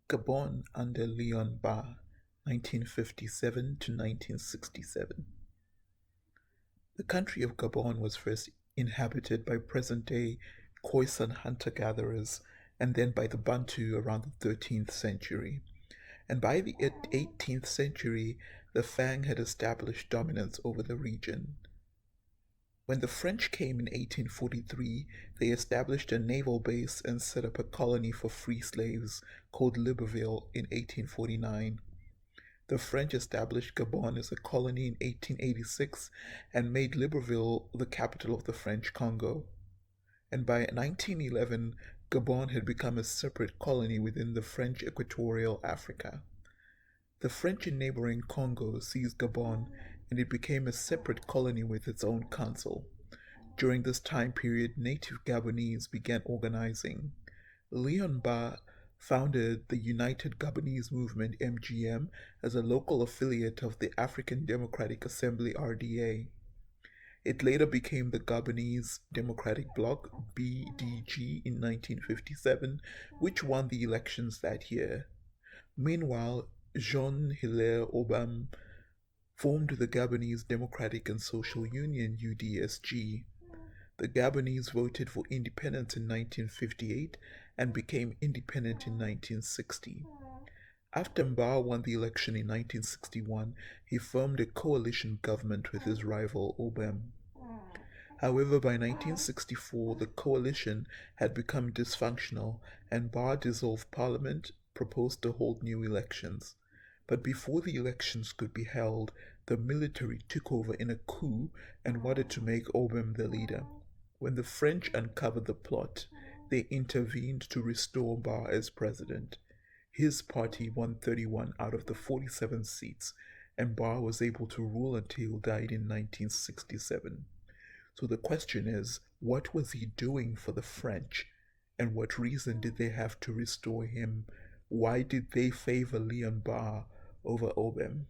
Gabon under Leon Ba, 1957 to 1967. The country of Gabon was first inhabited by present-day Khoisan hunter-gatherers and then by the Bantu around the 13th century. And by the 18th century, the Fang had established dominance over the region. When the French came in 1843, they established a naval base and set up a colony for free slaves called Libreville in 1849. The French established Gabon as a colony in 1886 and made Libreville the capital of the French Congo. And by 1911, Gabon had become a separate colony within the French Equatorial Africa. The French in neighboring Congo seized Gabon and it became a separate colony with its own council. During this time period, native Gabonese began organizing. Leon Ba founded the United Gabonese Movement (MGM) as a local affiliate of the African Democratic Assembly (RDA). It later became the Gabonese Democratic Bloc (BDG) in 1957, which won the elections that year. Meanwhile, Jean-Hilaire Obama formed the Gabonese Democratic and Social Union (UDSG). The Gabonese voted for independence in 1958 and became independent in 1960. After Mba won the election in 1961, he formed a coalition government with his rival Obem. However, by 1964, the coalition had become dysfunctional and Mba dissolved parliament, proposed to hold new elections. But before the elections could be held, the military took over in a coup and wanted to make Obem the leader. When the French uncovered the plot, they intervened to restore Mba as president. His party won 31 out of the 47 seats, and Mba was able to rule until he died in 1967. So the question is, what was he doing for the French, and what reason did they have to restore him? Why did they favor Leon Mba over Obem?